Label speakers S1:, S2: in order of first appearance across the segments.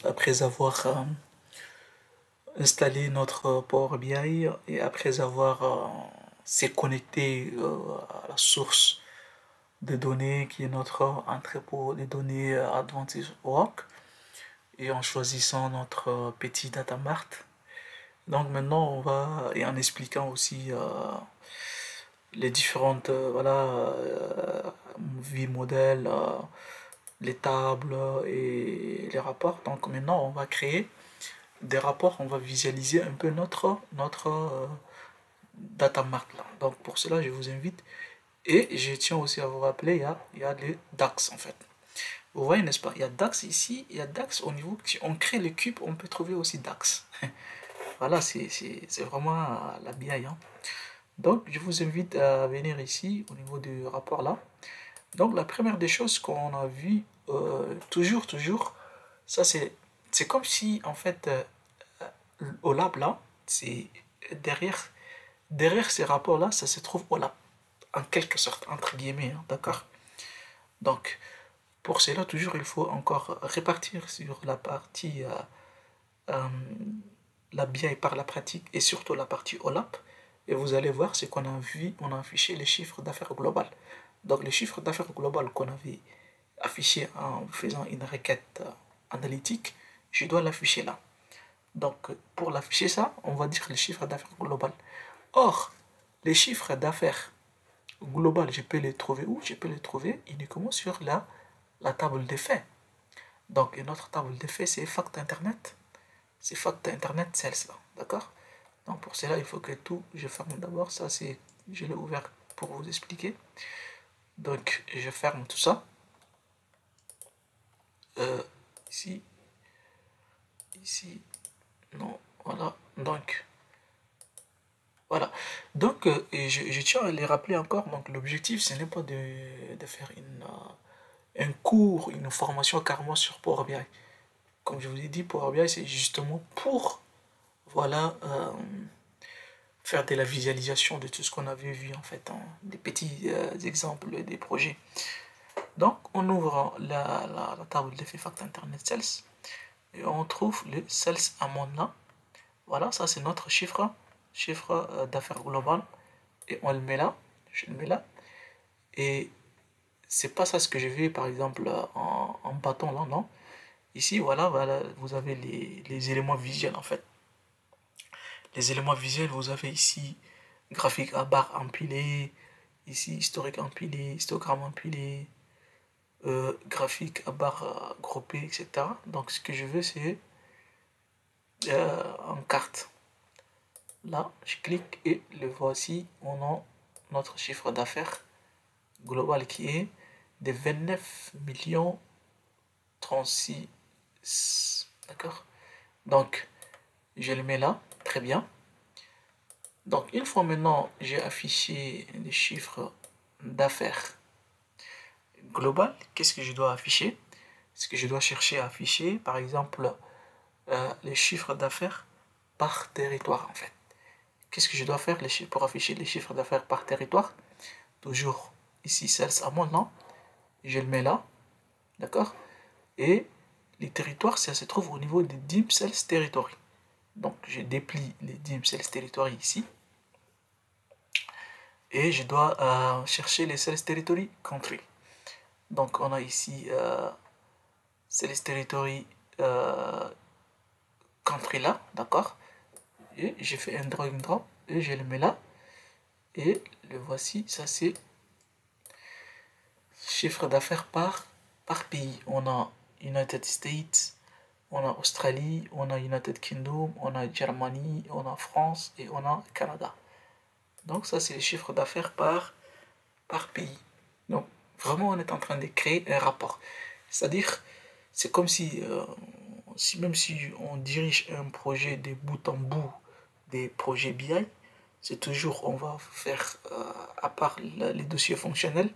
S1: après avoir installé notre Power BI et après avoir s'est connecté à la source de données qui est notre entrepôt de données Advantage Rock et en choisissant notre petit data mart. Donc maintenant on va et en expliquant aussi les différentes vie modèles, les tables et les rapports. Donc maintenant on va créer des rapports, on va visualiser un peu notre data mart là. Donc pour cela je vous invite et je tiens aussi à vous rappeler il y a les DAX en fait. Vous voyez, n'est-ce pas? Il y a DAX ici, il y a DAX au niveau. Si on crée le cube, on peut trouver aussi DAX. Voilà, c'est vraiment la BI, hein. Donc, je vous invite à venir ici au niveau du rapport là. Donc, la première des choses qu'on a vu, toujours, ça c'est comme si en fait, au lab là, c'est derrière, derrière ces rapports là, ça se trouve au lab, en quelque sorte, entre guillemets, hein, d'accord? Donc, pour cela, toujours, il faut encore répartir sur la partie euh, la BI par la pratique et surtout la partie OLAP. Et vous allez voir ce qu'on a vu, on a affiché les chiffres d'affaires global. Donc, les chiffres d'affaires global qu'on avait affiché en faisant une requête analytique, je dois l'afficher là. Donc, pour l'afficher ça, on va dire les chiffres d'affaires global. Or, les chiffres d'affaires global, je peux les trouver où? Je peux les trouver uniquement sur la table des faits. Donc, une autre table des faits, c'est Fact Internet. C'est Fact Internet Sales là, d'accord? Donc, pour cela, il faut que tout, je ferme d'abord. Ça, c'est, je l'ai ouvert pour vous expliquer. Donc, je ferme tout ça. Euh, ici, ici, non, voilà. Donc, voilà. Donc, je tiens à les rappeler encore. Donc, l'objectif, ce n'est pas de faire un cours, une formation carrément sur Power BI. Comme je vous ai dit, Power BI, c'est justement pour, voilà, faire de la visualisation de tout ce qu'on avait vu, en fait, hein, des petits exemples des projets. Donc, on ouvre la table d'effet Fact Internet Sales et on trouve le Sales Amount là. Voilà, ça c'est notre chiffre d'affaires global. Et on le met là, je le mets là. Et c'est pas ça ce que j'ai vu, par exemple, en bâton là, non. Ici, voilà, vous avez les éléments visuels en fait. Les éléments visuels, vous avez ici graphique à barre empilé, ici historique empilé, histogramme empilé, graphique à barre groupée, etc. Donc ce que je veux, c'est en carte. Là, je clique et le voici. On a notre chiffre d'affaires global qui est de 29 millions 36. D'accord? Donc, je le mets là. Très bien. Donc, une fois maintenant j'ai affiché les chiffres d'affaires global, qu'est-ce que je dois afficher? Ce que je dois chercher à afficher, par exemple, les chiffres d'affaires par territoire en fait. Qu'est-ce que je dois faire pour afficher les chiffres d'affaires par territoire? Toujours ici, sales à mon nom, je le mets là, d'accord? Et les territoires, ça se trouve au niveau des dim sales territory. Donc je déplie les dim sales territory ici. Et je dois chercher les sales territory country. Donc on a ici sales territory country là, d'accord? Et j'ai fait un drag and drop et je le mets là. Et le voici, ça c'est chiffre d'affaires par pays. On a United States, on a Australie, on a United Kingdom, on a Germany, on a France et on a Canada. Donc ça c'est les chiffres d'affaires par pays. Donc vraiment on est en train de créer un rapport. C'est-à-dire, c'est comme si même si on dirige un projet de bout en bout des projets BI, c'est toujours, on va faire, à part les dossiers fonctionnels,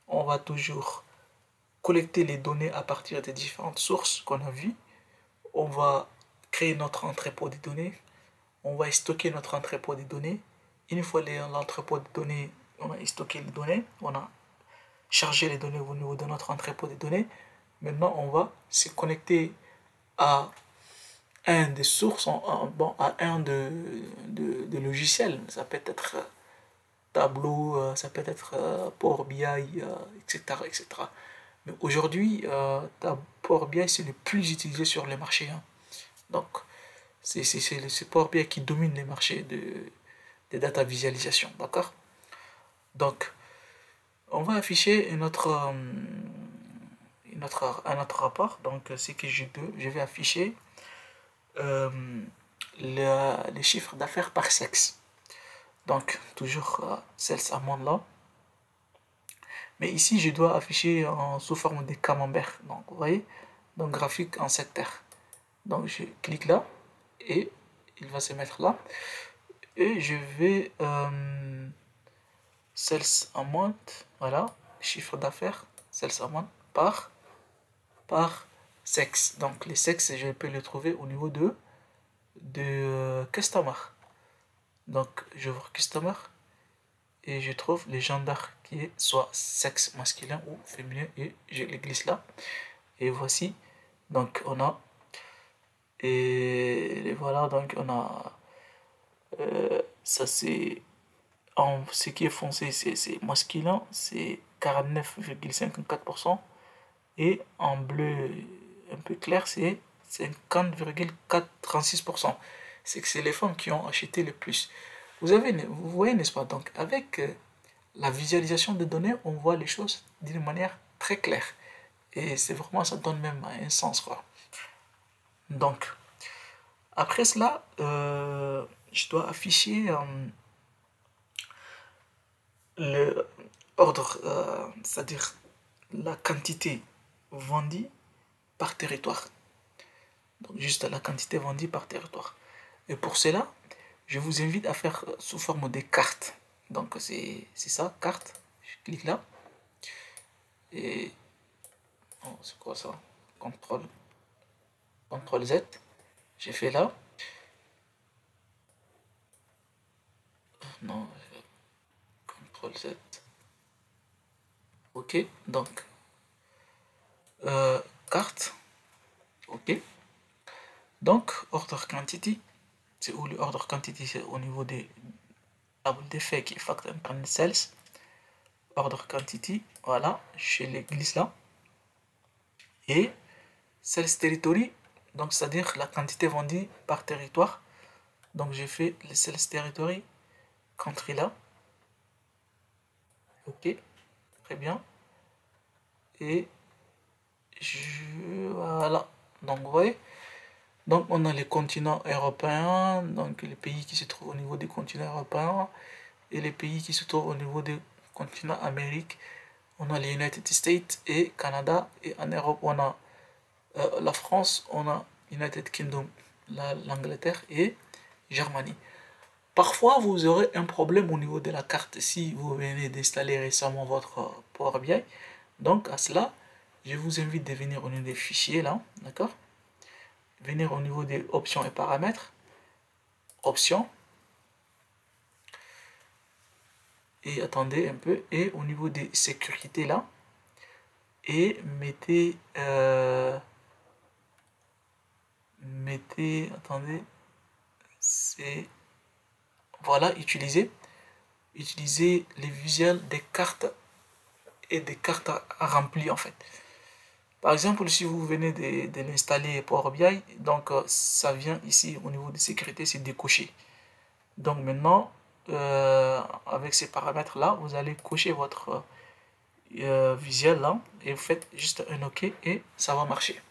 S1: on va toujours collecter les données à partir des différentes sources qu'on a vues. On va créer notre entrepôt de données. On va stocker notre entrepôt de données. Une fois l'entrepôt de données, on a stocké les données, on a chargé les données au niveau de notre entrepôt de données. Maintenant, on va se connecter à un des sources, bon, à un de logiciels. Ça peut être Tableau, ça peut être Power BI, etc., etc. Mais aujourd'hui, Power BI, c'est le plus utilisé sur les marchés, hein. Donc, c'est Power BI qui domine les marchés des data visualisation, d'accord? Donc, on va afficher un autre rapport. Donc, c'est que je vais afficher euh, les chiffres d'affaires par sexe. Donc, toujours celle amende là. Mais ici, je dois afficher sous forme de camembert. Donc, vous voyez, donc graphique en secteur. Donc, je clique là et il va se mettre là. Et je vais sales amount, voilà, chiffre d'affaires, sales amount par sexe. Donc, les sexes, je peux les trouver au niveau de customer. Donc, je vois customer et je trouve le gender qui est soit sexe masculin ou féminin et je les glisse là. Et voici, donc on a, et voilà, donc on a, ça c'est, en ce qui est foncé, c'est masculin, c'est 49,54%, et en bleu un peu clair, c'est 50,36%. C'est que c'est les femmes qui ont acheté le plus. Vous voyez, n'est-ce pas? Donc, avec la visualisation des données, on voit les choses d'une manière très claire. Et c'est vraiment, ça donne même un sens, quoi. Donc, après cela, je dois afficher le ordre, c'est-à-dire la quantité vendue par territoire. Donc, juste la quantité vendue par territoire. Et pour cela, je vous invite à faire sous forme de carte. Donc, c'est ça, carte. Je clique là. Et. Oh, c'est quoi ça? CTRL, CTRL Z. J'ai fait là. Non, CTRL Z. Ok, donc, carte. Ok. Donc, order quantity. C'est où le order quantity? C'est au niveau des tables d'effet qui est fact and sales. Order quantity. Voilà, je les glisse là. Et sales territory. Donc, c'est-à-dire la quantité vendue par territoire. Donc, j'ai fait le sales territory. Country là. Ok, très bien. Et voilà. Donc, vous voyez. Donc, on a les continents européens, donc les pays qui se trouvent au niveau des continents européens, et les pays qui se trouvent au niveau des continents Amérique. On a les United States et Canada, et en Europe, on a la France, on a United Kingdom, l'Angleterre et Germanie. Parfois, vous aurez un problème au niveau de la carte si vous venez d'installer récemment votre Power BI. Donc, à cela, je vous invite de venir au niveau des fichiers, là, d'accord? Venir au niveau des options et paramètres, options, et attendez un peu, et au niveau des sécurités, là, et attendez, c'est, voilà, utiliser les visuels des cartes et des cartes à remplir en fait. Par exemple, si vous venez de l'installer Power BI, donc ça vient ici au niveau de sécurité, c'est décoché. Donc maintenant, avec ces paramètres-là, vous allez cocher votre visuel là et vous faites juste un OK et ça va marcher.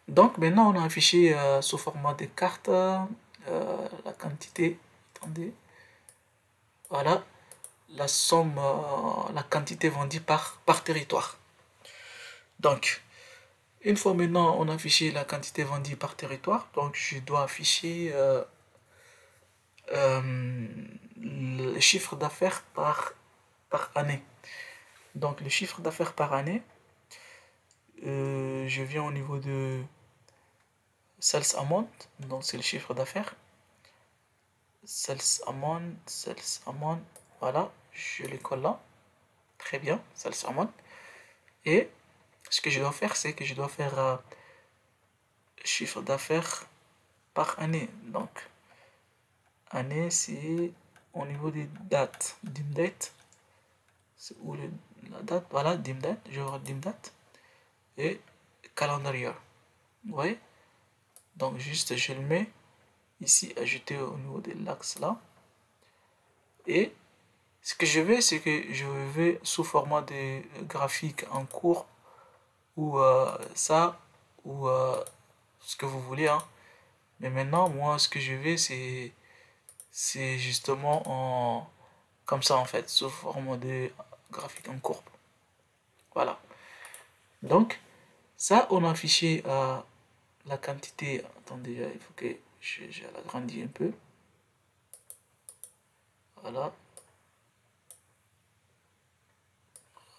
S1: Donc maintenant, on a affiché sous format de carte la quantité. Attendez. Voilà, la somme, la quantité vendue par territoire. Donc, une fois maintenant on a affiché la quantité vendue par territoire, donc je dois afficher le chiffre d'affaires par année. Donc, le chiffre d'affaires par année, je viens au niveau de sales amount, donc c'est le chiffre d'affaires. Sales amount, voilà, je le colle là. Très bien, sales amount. Et ce que je dois faire, c'est que je dois faire chiffre d'affaires par année. Donc, année, c'est au niveau des dates. Dim date, c'est où la date? Voilà, dim date, je vais dim date. Et calendar year. Vous voyez? Donc, juste, je le mets ici, ajouter au niveau de l'axe là. Et ce que je vais, c'est que je vais sous format de graphique en cours ou ça ou ce que vous voulez, hein. Mais maintenant, moi, ce que je vais, c'est justement comme ça en fait, sous format de graphique en courbe. Voilà. Donc, ça, on a affiché la quantité. Attendez, il faut que je l'agrandisse un peu. Voilà.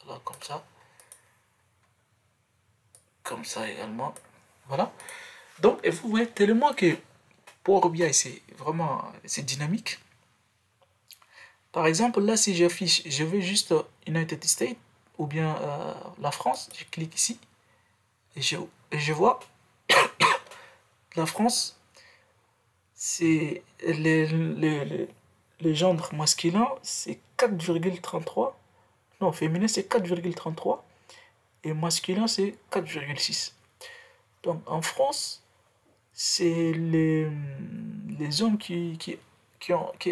S1: Voilà, comme ça. Comme ça également. Voilà. Donc, et vous voyez tellement que Power BI, c'est vraiment c'est dynamique. Par exemple, là, si j'affiche, je veux juste United States ou bien la France, je clique ici et je vois la France, c'est les gendres masculins, c'est 4,33. Non, féminin, c'est 4,33 et masculin, c'est 4,6. Donc, en France, c'est les hommes qui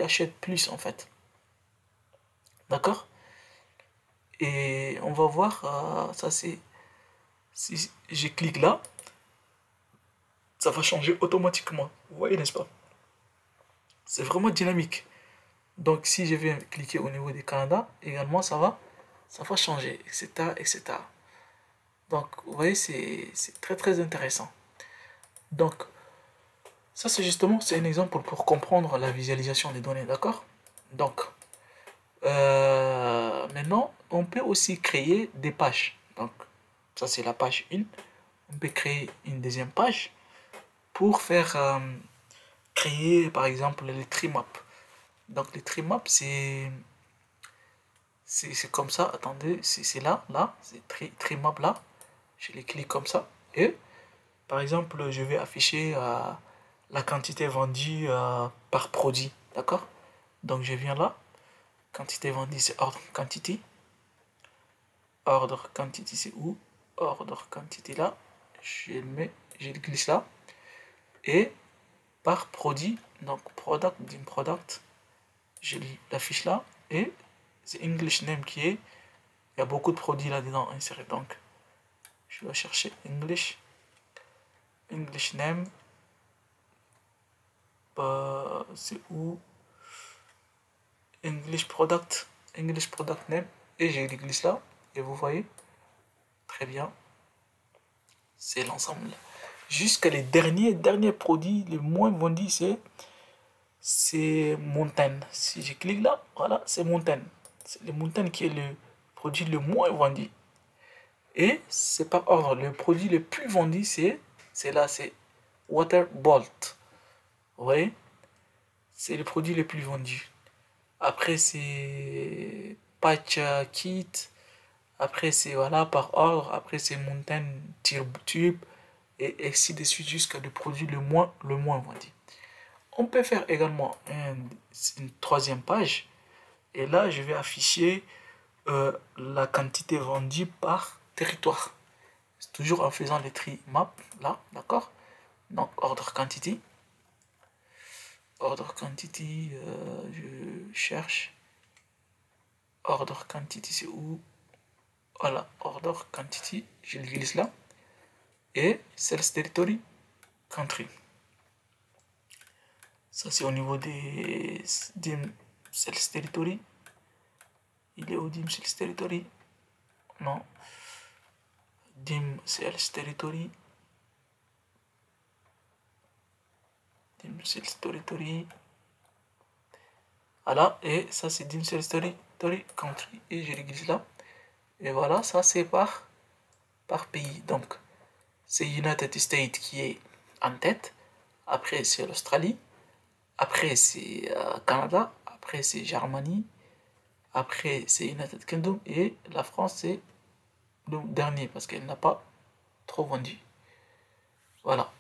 S1: achètent plus, en fait. D'accord? Et on va voir, ça c'est, si je clique là, ça va changer automatiquement. Vous voyez, n'est-ce pas? C'est vraiment dynamique. Donc si je viens cliquer au niveau du Canada, également ça va changer, etc., etc. Donc vous voyez, c'est très très intéressant. Donc ça c'est justement, c'est un exemple pour comprendre la visualisation des données, d'accord? Donc maintenant, on peut aussi créer des pages. Donc ça c'est la page 1. On peut créer une deuxième page pour faire créer par exemple les tree maps. Donc les tree maps c'est comme ça, attendez, c'est là, c'est tree map là. Je les clique comme ça et par exemple je vais afficher la quantité vendue par produit, d'accord? Donc je viens là, quantité vendue c'est order quantity. Order quantity c'est où? Order quantity là, je le mets, je le glisse là et par produit, donc product, dim product, je l'affiche là et c'est English name qui est, il y a beaucoup de produits là-dedans insérés, donc je vais chercher English name, c'est où? English product name et je le glisse là et vous voyez, très bien, c'est l'ensemble. Jusqu'à les derniers produits les moins vendus c'est Mountain. Si je clique là, voilà, c'est Mountain. C'est le Mountain qui est le produit le moins vendu. Et c'est par ordre. Le produit le plus vendu, c'est là, c'est Waterbolt. Vous voyez? C'est le produit le plus vendu. Après, c'est Patch Kit. Après, c'est voilà, par ordre. Après, c'est Mountain Tube. Et ainsi de suite jusqu'à le produit le moins vendu. On peut faire également une troisième page. Et là, je vais afficher la quantité vendue par territoire. C'est toujours en faisant les tri map, là, d'accord? Donc, order quantity. Order quantity, je cherche. Order quantity, c'est où? Voilà, order quantity, je l'utilise là. Et sales territory, country. Ça, c'est au niveau des sales territory. Il est au dim sales territory? Non. Dim sales territory. Dim sales territory. Voilà, et ça c'est dim sales territory country. Et je l'église là. Et voilà, ça c'est par pays. Donc, c'est United States qui est en tête. Après, c'est l'Australie. Après, c'est Canada. Après, c'est Germanie. Après, c'est United Kingdom. Et la France, c'est le dernier parce qu'elle n'a pas trop vendu. Voilà.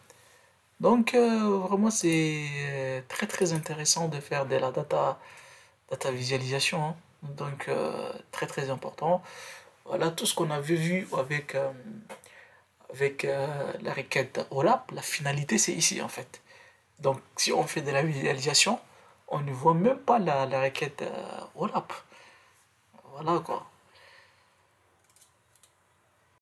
S1: Donc, vraiment, c'est très très intéressant de faire de la data visualisation, hein. Donc, très très important. Voilà tout ce qu'on avait vu avec la requête OLAP. La finalité, c'est ici en fait. Donc, si on fait de la visualisation, on ne voit même pas la requête OLAP. Voilà quoi.